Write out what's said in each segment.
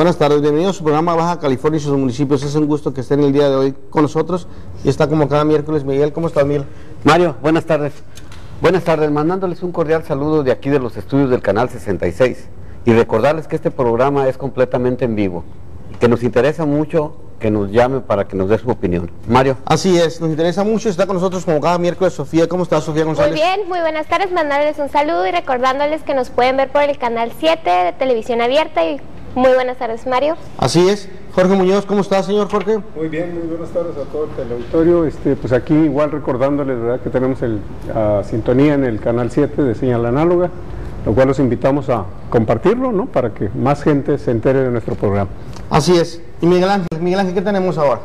Buenas tardes, bienvenidos a su programa Baja California y sus municipios. Es un gusto que estén el día de hoy con nosotros y está como cada miércoles Miguel. ¿Cómo estás, Miguel? Mario, buenas tardes. Buenas tardes, mandándoles un cordial saludo de aquí de los estudios del Canal 66 y recordarles que este programa es completamente en vivo y que nos interesa mucho que nos llame para que nos dé su opinión. Mario. Así es, nos interesa mucho, está con nosotros como cada miércoles Sofía. ¿Cómo estás, Sofía González? Muy bien, muy buenas tardes, mandándoles un saludo y recordándoles que nos pueden ver por el Canal 7 de Televisión Abierta y muy buenas tardes, Mario. Así es. Jorge Muñoz, ¿cómo está, señor Jorge? Muy bien, muy buenas tardes a todo el auditorio. Pues aquí igual recordándoles, ¿verdad?, que tenemos sintonía en el Canal 7 de señal análoga, lo cual los invitamos a compartirlo, ¿no?, para que más gente se entere de nuestro programa. Así es. Y Miguel Ángel, ¿qué tenemos ahora?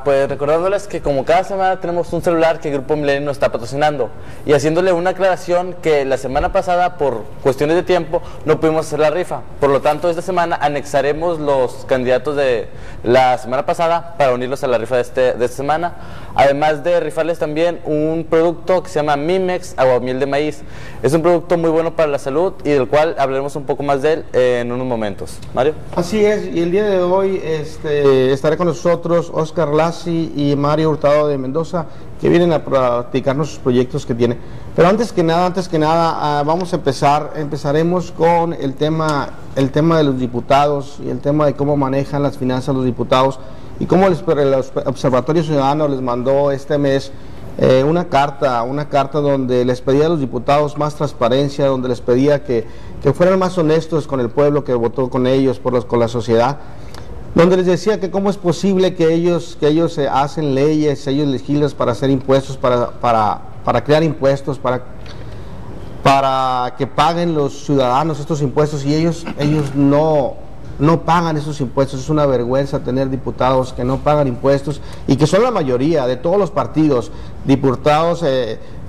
Pues recordándoles que como cada semana tenemos un celular que Grupo Milenio nos está patrocinando y haciéndole una aclaración que la semana pasada por cuestiones de tiempo no pudimos hacer la rifa, por lo tanto esta semana anexaremos los candidatos de la semana pasada para unirlos a la rifa de esta semana, además de rifarles también un producto que se llama Mimex Aguamiel de Maíz. Es un producto muy bueno para la salud y del cual hablaremos un poco más de él en unos momentos. Mario. Así es, y el día de hoy estaré con nosotros Oscar Lassi y Mario Hurtado de Mendoza, que vienen a platicarnos sus proyectos que tiene. Pero antes que nada, vamos a empezaremos con el tema de los diputados y el tema de cómo manejan las finanzas los diputados y cómo el Observatorio Ciudadano les mandó este mes una carta donde les pedía a los diputados más transparencia, donde les pedía que fueran más honestos con el pueblo que votó con ellos, con la sociedad, donde les decía que cómo es posible que ellos hacen leyes, ellos legislan para hacer impuestos, para crear impuestos, para que paguen los ciudadanos estos impuestos y ellos no pagan esos impuestos. Es una vergüenza tener diputados que no pagan impuestos y que son la mayoría de todos los partidos, diputados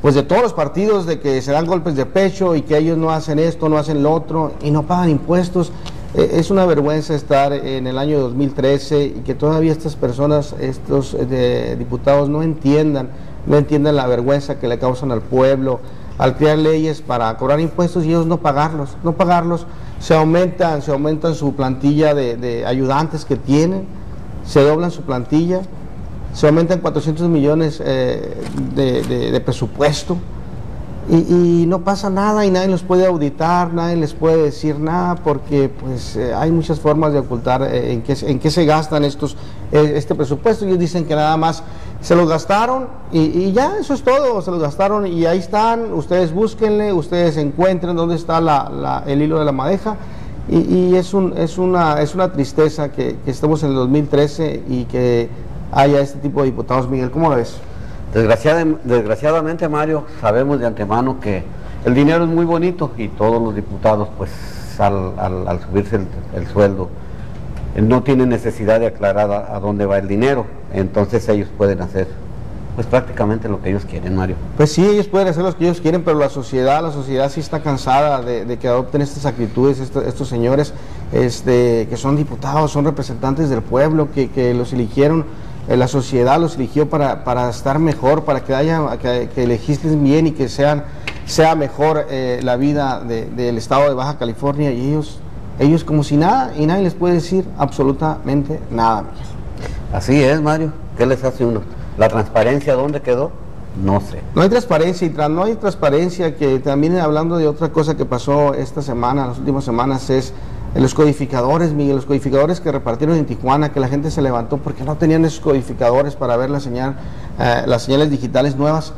pues de todos los partidos, de que se dan golpes de pecho y que ellos no hacen esto, no hacen lo otro y no pagan impuestos. Es una vergüenza estar en el año 2013 y que todavía estas personas, estos diputados no entiendan la vergüenza que le causan al pueblo al crear leyes para cobrar impuestos y ellos no pagarlos. Se aumentan su plantilla de ayudantes que tienen, se doblan su plantilla, se aumentan 400 millones de presupuesto y no pasa nada y nadie los puede auditar, nadie les puede decir nada porque pues hay muchas formas de ocultar en qué se gastan este presupuesto. Ellos dicen que nada más se los gastaron y ya, eso es todo, se los gastaron y ahí están, ustedes búsquenle, ustedes encuentren dónde está el hilo de la madeja y es una tristeza que estemos en el 2013 y que haya este tipo de diputados. Miguel, ¿cómo lo ves? Desgraciadamente, Mario, sabemos de antemano que el dinero es muy bonito y todos los diputados, pues al subirse el sueldo, no tienen necesidad de aclarar a dónde va el dinero, entonces ellos pueden hacer pues prácticamente lo que ellos quieren, Mario. Pues sí, ellos pueden hacer lo que ellos quieren, pero la sociedad sí está cansada de que adopten estas actitudes, estos señores que son diputados, son representantes del pueblo, que los eligieron. La sociedad los eligió para estar mejor, para que legislen bien y que sea mejor la vida del estado de Baja California y ellos como si nada y nadie les puede decir absolutamente nada. Así es, Mario. ¿Qué les hace uno? ¿La transparencia dónde quedó? No sé. No hay transparencia y no hay transparencia, que también hablando de otra cosa que pasó esta semana, las últimas semanas, es los codificadores, Miguel, los codificadores que repartieron en Tijuana, que la gente se levantó porque no tenían esos codificadores para ver las señales digitales nuevas.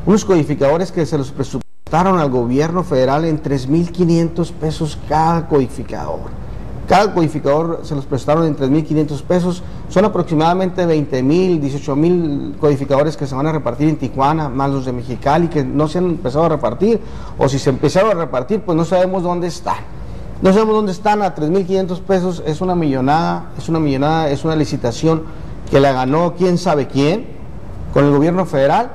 Unos codificadores que se los presupuestaron al gobierno federal en 3,500 pesos cada codificador. Cada codificador se los prestaron en 3,500 pesos. Son aproximadamente 20,000, 18,000 codificadores que se van a repartir en Tijuana, más los de Mexicali que no se han empezado a repartir, o si se empezaron a repartir, pues no sabemos dónde están. No sabemos dónde están a 3,500 pesos, es una millonada, es una licitación que la ganó quién sabe quién, con el gobierno federal,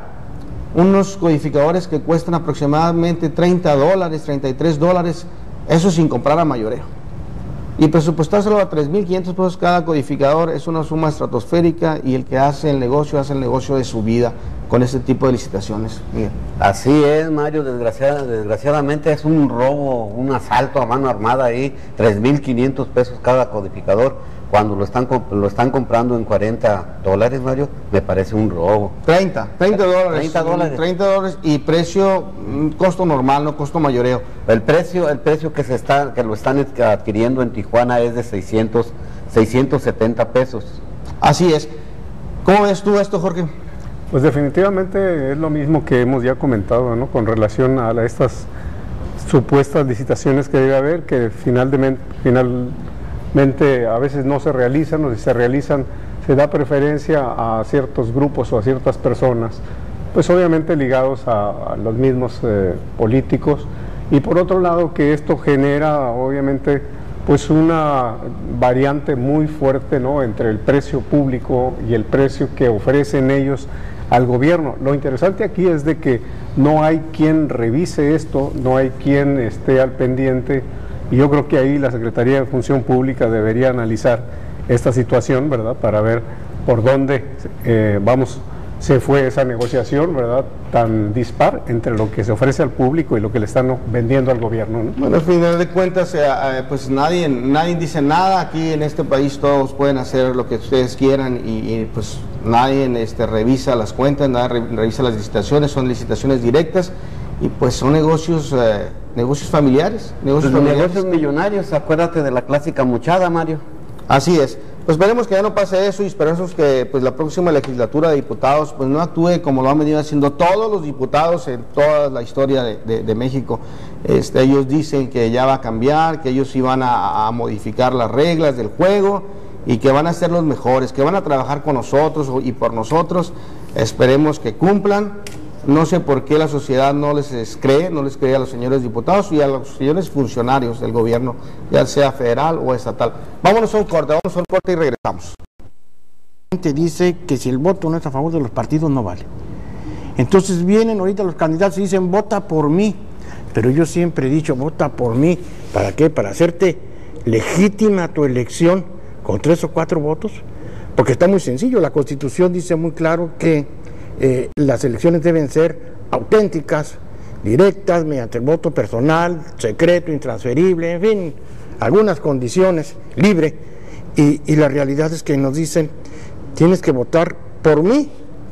unos codificadores que cuestan aproximadamente $30, $33, eso sin comprar a mayoreo. Y presupuestárselo a 3,500 pesos cada codificador es una suma estratosférica y el que hace el negocio de su vida. con este tipo de licitaciones, Miguel. Así es, Mario, desgraciadamente es un robo, un asalto a mano armada ahí, 3.500 pesos cada codificador, cuando lo están comprando en $40, Mario, me parece un robo. 30 dólares. $30. 30 dólares y precio, costo normal, no costo mayoreo. El precio que lo están adquiriendo en Tijuana es de 670 pesos. Así es. ¿Cómo ves tú esto, Jorge? Pues definitivamente es lo mismo que hemos ya comentado, ¿no? Con relación a estas supuestas licitaciones que debe haber, que finalmente a veces no se realizan, o si se realizan se da preferencia a ciertos grupos o a ciertas personas, pues obviamente ligados a los mismos políticos, y por otro lado que esto genera obviamente pues una variante muy fuerte, ¿no?, entre el precio público y el precio que ofrecen ellos al gobierno. Lo interesante aquí es de que no hay quien revise esto, no hay quien esté al pendiente, y yo creo que ahí la Secretaría de Función Pública debería analizar esta situación, ¿verdad?, para ver por dónde se fue esa negociación, ¿verdad?, tan dispar entre lo que se ofrece al público y lo que le están vendiendo al gobierno, ¿no? Bueno, al final de cuentas, pues nadie dice nada. Aquí en este país todos pueden hacer lo que ustedes quieran y pues nadie revisa las cuentas, nadie revisa las licitaciones, son licitaciones directas y pues son negocios familiares. Negocios millonarios, acuérdate de la clásica muchada, Mario. Así es. Pues esperemos que ya no pase eso y esperemos que pues la próxima legislatura de diputados pues no actúe como lo han venido haciendo todos los diputados en toda la historia de México. Ellos dicen que ya va a cambiar, que ellos iban a modificar las reglas del juego y que van a ser los mejores, que van a trabajar con nosotros y por nosotros. Esperemos que cumplan. No sé por qué la sociedad no les cree a los señores diputados y a los señores funcionarios del gobierno, ya sea federal o estatal. Vámonos a un corte y regresamos. La gente dice que si el voto no es a favor de los partidos no vale. Entonces vienen ahorita los candidatos y dicen vota por mí, pero yo siempre he dicho vota por mí. ¿Para qué? Para hacerte legítima tu elección con 3 o 4 votos, porque está muy sencillo. La Constitución dice muy claro que las elecciones deben ser auténticas, directas, mediante el voto personal, secreto, intransferible, en fin, algunas condiciones, libre, y la realidad es que nos dicen, tienes que votar por mí,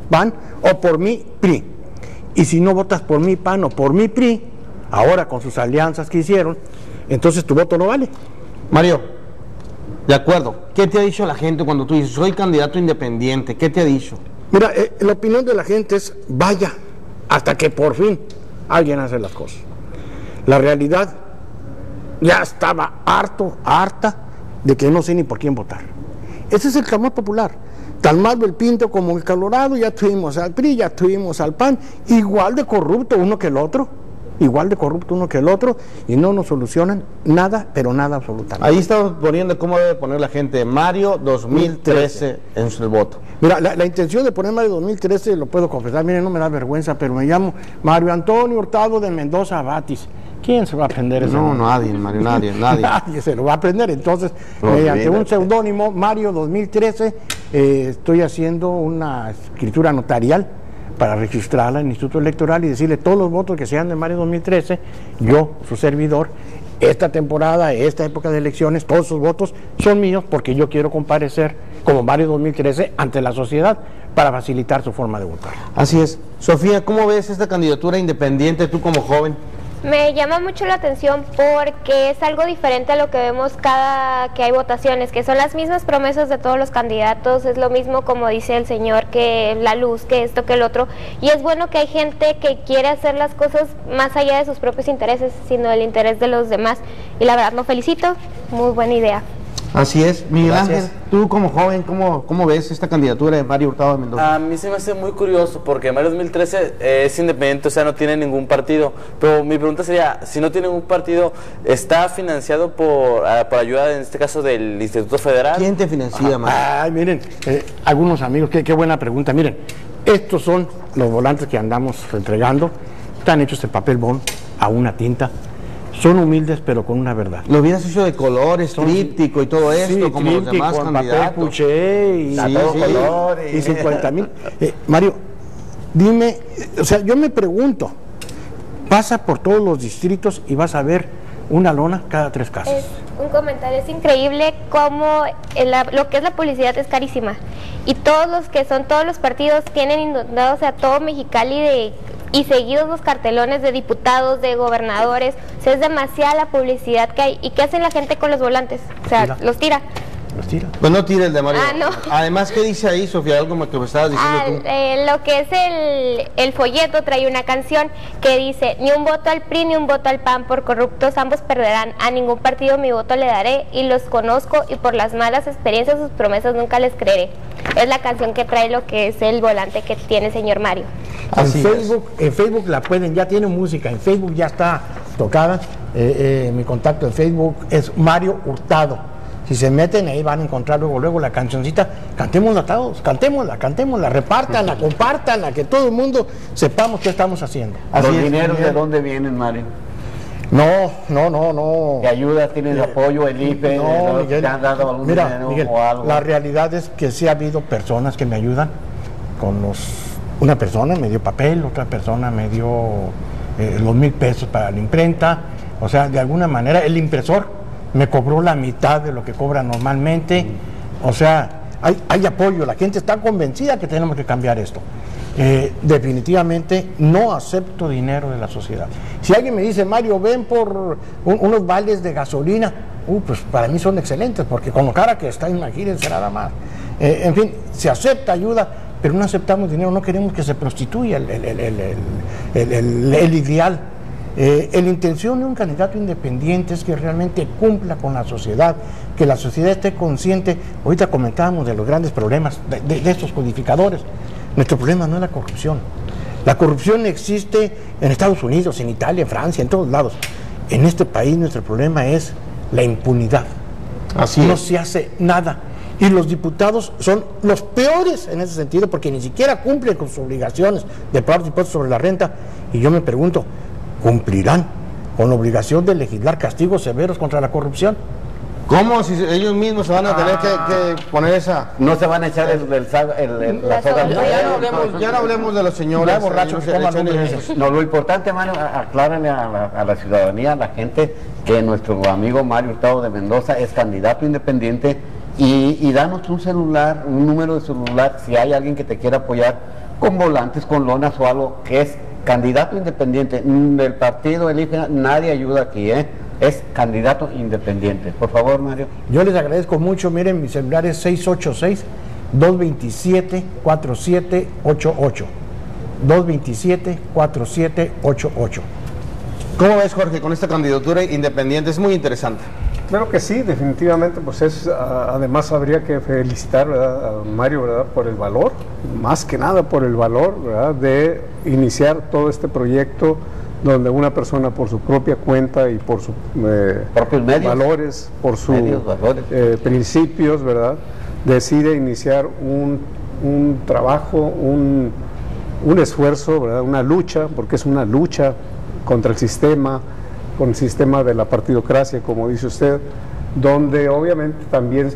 PAN, o por mí, PRI, y si no votas por mí, PAN, o por mí, PRI, ahora con sus alianzas que hicieron, entonces tu voto no vale. Mario, de acuerdo, ¿qué te ha dicho la gente cuando tú dices, soy candidato independiente? ¿Qué te ha dicho? Mira, la opinión de la gente es, vaya, hasta que por fin alguien hace las cosas. La realidad, ya estaba harta de que no sé ni por quién votar. Ese es el clamor popular. Tan malo el Pinto como el Colorado, ya tuvimos al PRI, ya tuvimos al PAN, igual de corrupto uno que el otro, y no nos solucionan nada, pero nada absolutamente. Ahí estamos poniendo cómo debe poner la gente Mario 2013 en su voto. Mira, la intención de poner Mario 2013, lo puedo confesar, miren, no me da vergüenza, pero me llamo Mario Antonio Hurtado de Mendoza Batis. ¿Quién se va a aprender eso? No, nadie, Mario, nadie. Nadie se lo va a aprender. Entonces, mediante un seudónimo, Mario 2013, estoy haciendo una escritura notarial para registrarla en el Instituto Electoral y decirle todos los votos que sean de Mario 2013, yo, su servidor, esta temporada, esta época de elecciones, todos esos votos son míos porque yo quiero comparecer como Mario 2013 ante la sociedad para facilitar su forma de votar. Así es. Sofía, ¿cómo ves esta candidatura independiente tú como joven? Me llama mucho la atención porque es algo diferente a lo que vemos cada que hay votaciones, que son las mismas promesas de todos los candidatos, es lo mismo como dice el señor, que la luz, que esto, que el otro, y es bueno que hay gente que quiere hacer las cosas más allá de sus propios intereses, sino del interés de los demás, y la verdad lo felicito, muy buena idea. Así es. Miguel Ángel, tú como joven, ¿cómo ves esta candidatura de Mario Hurtado de Mendoza? A mí se me hace muy curioso porque Mario 2013 es independiente, o sea, no tiene ningún partido. Pero mi pregunta sería, si no tiene ningún partido, ¿está financiado por ayuda, en este caso, del Instituto Federal? ¿Quién te financia, Mario? Ay, miren, algunos amigos, qué buena pregunta. Miren, estos son los volantes que andamos entregando. Están hechos de papel bond a una tinta. Son humildes, pero con una verdad. Lo hubieras hecho de colores, tríptico y todo esto, sí, como los demás candidatos. Papel cuché y, color, y 50,000. Mario, dime, o sea, yo me pregunto, pasa por todos los distritos y vas a ver una lona cada 3 casas. Es un comentario, es increíble cómo lo que es la publicidad es carísima. Y todos los partidos tienen inundados a todo Mexicali y seguidos los cartelones de diputados, de gobernadores. O sea, es demasiada la publicidad que hay. ¿Y qué hace la gente con los volantes? O sea, los tira. Pues no tire el de Mario. No. Además, ¿qué dice ahí, Sofía? Algo como que me estabas diciendo tú. Lo que es el folleto trae una canción que dice: ni un voto al PRI ni un voto al PAN, por corruptos ambos perderán, a ningún partido mi voto le daré, y los conozco y por las malas experiencias sus promesas nunca les creeré. Es la canción que trae lo que es el volante que tiene el señor Mario. En Facebook la pueden, ya tiene música, en Facebook ya está tocada. Mi contacto en Facebook es Mario Hurtado. Si se meten ahí van a encontrar luego la cancioncita. Cantémosla todos, cantémosla, repártanla, compártanla, que todo el mundo sepamos qué estamos haciendo. ¿Los dineros de dónde vienen, Mario? No. ¿Qué ayuda? ¿Tienes apoyo, el IFE? No, Miguel, ¿te han dado algún dinero Miguel, o algo? la realidad es que sí ha habido personas que me ayudan una persona me dio papel, otra persona me dio los 1,000 pesos para la imprenta. O sea, de alguna manera el impresor me cobró la mitad de lo que cobra normalmente. O sea, hay apoyo, la gente está convencida que tenemos que cambiar esto. Definitivamente no acepto dinero de la sociedad. Si alguien me dice: Mario, ven por unos vales de gasolina, pues para mí son excelentes, porque con lo cara que está, imagínense nada más. En fin, se acepta ayuda, pero no aceptamos dinero, no queremos que se prostituya el ideal. La intención de un candidato independiente es que realmente cumpla con la sociedad, que la sociedad esté consciente. Ahorita comentábamos de los grandes problemas de estos codificadores. Nuestro problema no es la corrupción. La corrupción existe en Estados Unidos, en Italia, en Francia, en todos lados. En este país nuestro problema es la impunidad. No se hace nada. Y los diputados son los peores en ese sentido, porque ni siquiera cumplen con sus obligaciones de pagar los impuestos sobre la renta. Y yo me pregunto, ¿cumplirán con la obligación de legislar castigos severos contra la corrupción? ¿Cómo? Si ellos mismos se van a tener que poner esa... No se van a echar la soga. Ya no hablemos de los señores borrachos. No, lo importante, Mario, aclárenle a la ciudadanía, a la gente, que nuestro amigo Mario Hurtado de Mendoza es candidato independiente, y danos un celular, un número de celular, si hay alguien que te quiera apoyar con volantes, con lonas o algo, que es candidato independiente del partido, el IFE, nadie ayuda aquí, es candidato independiente. Por favor, Mario. Yo les agradezco mucho. Miren, mi celular es 686-227-4788. 227-4788. ¿Cómo ves, Jorge, con esta candidatura independiente? Es muy interesante. Claro que sí, definitivamente, pues además habría que felicitar, ¿verdad?, a Mario, ¿verdad?, por el valor, más que nada por el valor, ¿verdad?, de iniciar todo este proyecto donde una persona por su propia cuenta y por sus propios medios, valores, por sus principios, ¿verdad?, decide iniciar un trabajo, un esfuerzo, ¿verdad?, una lucha, porque es una lucha contra el sistema, con el sistema de la partidocracia, como dice usted, donde obviamente también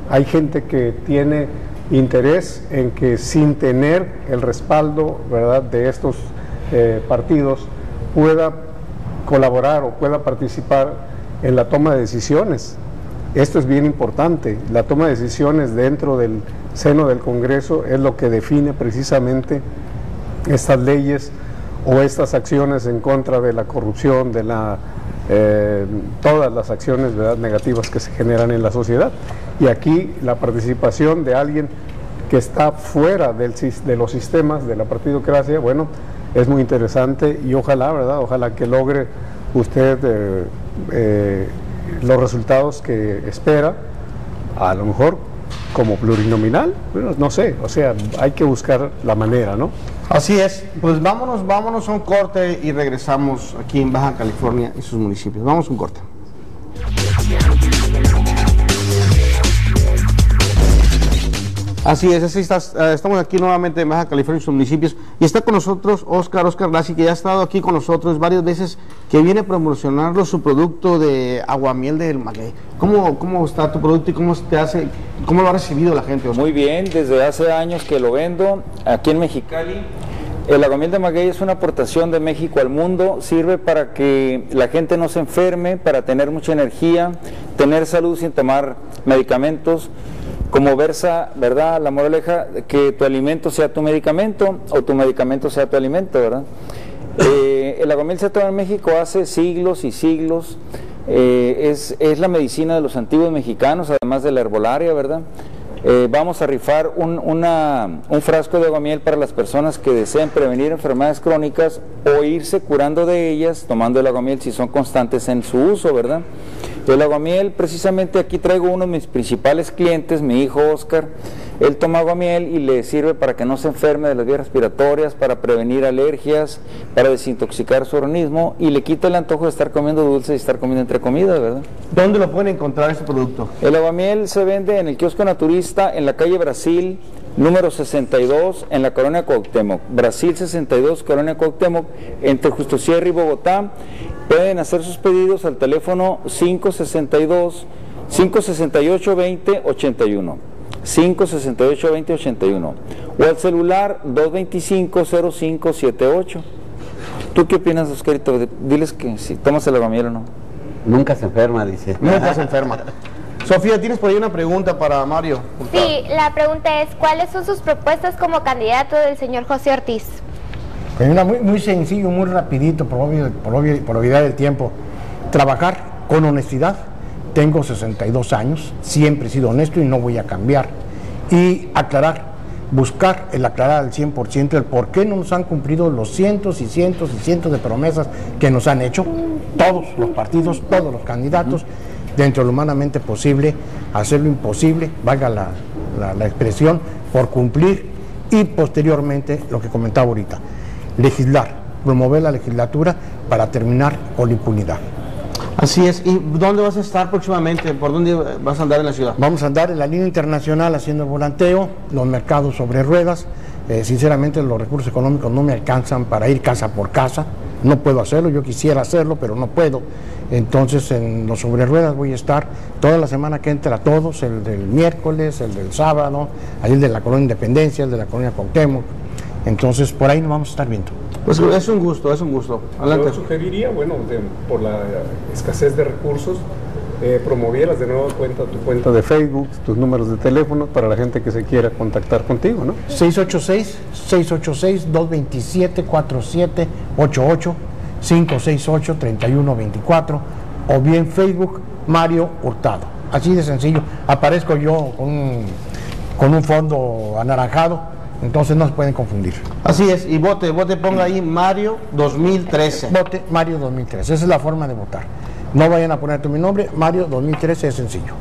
hay gente que tiene interés en que, sin tener el respaldo, ¿verdad?, de estos partidos, pueda colaborar o pueda participar en la toma de decisiones. Esto es bien importante. La toma de decisiones dentro del seno del Congreso es lo que define precisamente estas leyes o estas acciones en contra de la corrupción, de todas las acciones, ¿verdad?, negativas que se generan en la sociedad. Y aquí la participación de alguien que está fuera de los sistemas de la partidocracia, bueno, es muy interesante, y ojalá, ¿verdad?, ojalá que logre usted los resultados que espera, a lo mejor como plurinominal, bueno, no sé, o sea, hay que buscar la manera, ¿no? Así es. Pues vámonos a un corte y regresamos aquí en Baja California y sus municipios. Vamos a un corte. Así es, estamos aquí nuevamente en Baja California y sus municipios, y está con nosotros Oscar Lassi, que ya ha estado aquí con nosotros varias veces, que viene a promocionarlo su producto de aguamiel del maguey. ¿Cómo está tu producto y cómo lo ha recibido la gente, Oscar? Muy bien, desde hace años que lo vendo aquí en Mexicali. El aguamiel de maguey es una aportación de México al mundo, sirve para que la gente no se enferme, para tener mucha energía, tener salud sin tomar medicamentos. Como versa, ¿verdad?, la moraleja, que tu alimento sea tu medicamento o tu medicamento sea tu alimento, ¿verdad? El aguamiel se toma en México hace siglos y siglos, es la medicina de los antiguos mexicanos, además de la herbolaria, ¿verdad? Vamos a rifar un frasco de aguamiel para las personas que deseen prevenir enfermedades crónicas o irse curando de ellas tomando el aguamiel si son constantes en su uso, ¿verdad? El aguamiel, precisamente aquí traigo uno de mis principales clientes, mi hijo Oscar. Él toma aguamiel y le sirve para que no se enferme de las vías respiratorias, para prevenir alergias, para desintoxicar su organismo, y le quita el antojo de estar comiendo dulce y estar comiendo entre comidas, ¿verdad? ¿Dónde lo pueden encontrar este producto? El aguamiel se vende en el kiosco naturista en la calle Brasil, número 62, en la colonia Cuauhtémoc. Brasil 62, colonia Cuauhtémoc, entre Justo Sierra y Bogotá. Pueden hacer sus pedidos al teléfono 568-2081, 568-2081, o al celular 225-0578. ¿Tú qué opinas, Oscarito? Diles que si tomas el aguamiel o no. Nunca se enferma, dice. Nunca se enferma. Sofía, ¿tienes por ahí una pregunta para Mario? Sí, la pregunta es, ¿cuáles son sus propuestas como candidato del señor José Ortiz? Pues una muy sencillo, muy rapidito, por obviedad del tiempo. Trabajar con honestidad. Tengo 62 años, siempre he sido honesto y no voy a cambiar. Y buscar el aclarar al 100% el por qué no nos han cumplido los cientos y cientos y cientos de promesas que nos han hecho todos los partidos, todos los candidatos, dentro de lo humanamente posible, hacer lo imposible, valga la expresión, por cumplir, y posteriormente, lo que comentaba ahorita, legislar, promover la legislatura para terminar con la impunidad. Así es. ¿Y dónde vas a estar próximamente? ¿Por dónde vas a andar en la ciudad? Vamos a andar en la línea internacional haciendo el volanteo, los mercados sobre ruedas. Sinceramente los recursos económicos no me alcanzan para ir casa por casa, no puedo hacerlo, yo quisiera hacerlo, pero no puedo. Entonces en los sobre ruedas voy a estar toda la semana que entra, todos, el del miércoles, el del sábado, el de la colonia Independencia, el de la colonia Cuauhtémoc. Entonces por ahí nos vamos a estar viendo. Pues es un gusto, es un gusto. Adelante. Yo sugeriría, bueno, por la escasez de recursos, promovieras de nuevo tu cuenta de Facebook, tus números de teléfono para la gente que se quiera contactar contigo, ¿no? 686-227-4788, 568-3124, o bien Facebook Mario Hurtado. Así de sencillo. Aparezco yo con un fondo anaranjado, entonces no se pueden confundir. Así es, y vote, ponga ahí Mario 2013. Vote Mario 2013, esa es la forma de votar. No vayan a poner mi nombre, Mario 2013 es sencillo.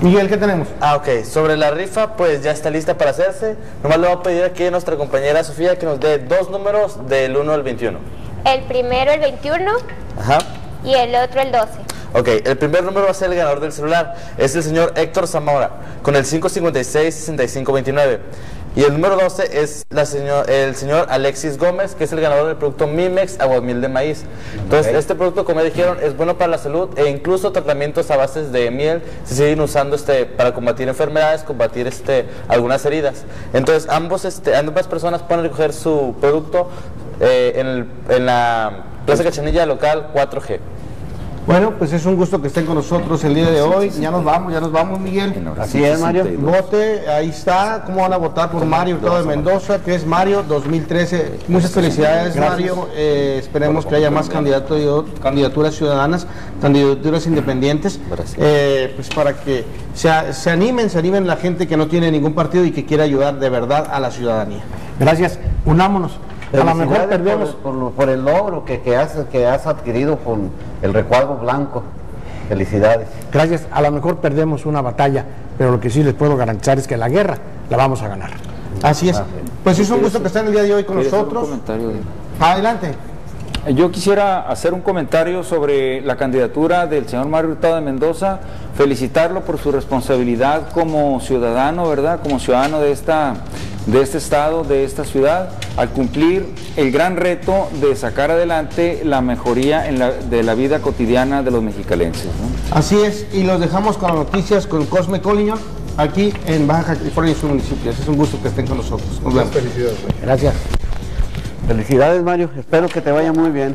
Miguel, ¿qué tenemos? Ok, sobre la rifa, pues ya está lista para hacerse. Nomás le voy a pedir aquí a nuestra compañera Sofía que nos dé dos números del 1 al 21. El primero el 21. Ajá. Y el otro el 12. Ok, el primer número va a ser el ganador del celular. Es el señor Héctor Zamora, con el 556-6529. Y el número 12 es el señor Alexis Gómez, que es el ganador del producto Mimex Aguamiel de Maíz. Entonces, este producto, como ya dijeron, es bueno para la salud, e incluso tratamientos a bases de miel se siguen usando para combatir enfermedades, combatir algunas heridas. Entonces, ambas personas pueden recoger su producto en la Plaza Cachanilla local 4G. Bueno, pues es un gusto que estén con nosotros el día de hoy. Ya nos vamos, Miguel. Así es, Mario. Vote, ahí está. ¿Cómo van a votar por Mario Hurtado de Mendoza? Que es Mario 2013. Muchas felicidades, Mario. Esperemos que haya más candidaturas ciudadanas, candidaturas independientes. Pues para que se animen la gente que no tiene ningún partido y que quiere ayudar de verdad a la ciudadanía. Gracias. Unámonos. A lo mejor perdemos por el logro que has adquirido con el recuadro blanco. Felicidades. Gracias. A lo mejor perdemos una batalla, pero lo que sí les puedo garantizar es que la guerra la vamos a ganar. Así es. Pues es un gusto que estén el día de hoy con nosotros. Adelante. Yo quisiera hacer un comentario sobre la candidatura del señor Mario Hurtado de Mendoza, felicitarlo por su responsabilidad como ciudadano, ¿verdad? Como ciudadano de este estado, de esta ciudad, al cumplir el gran reto de sacar adelante la mejoría de la vida cotidiana de los mexicalenses, ¿no? Así es, y los dejamos con las noticias con Cosme Colliño, aquí en Baja California y sus municipios. Es un gusto que estén con nosotros. Nos vemos. Felicidades. Gracias. Felicidades, Mario, espero que te vaya muy bien.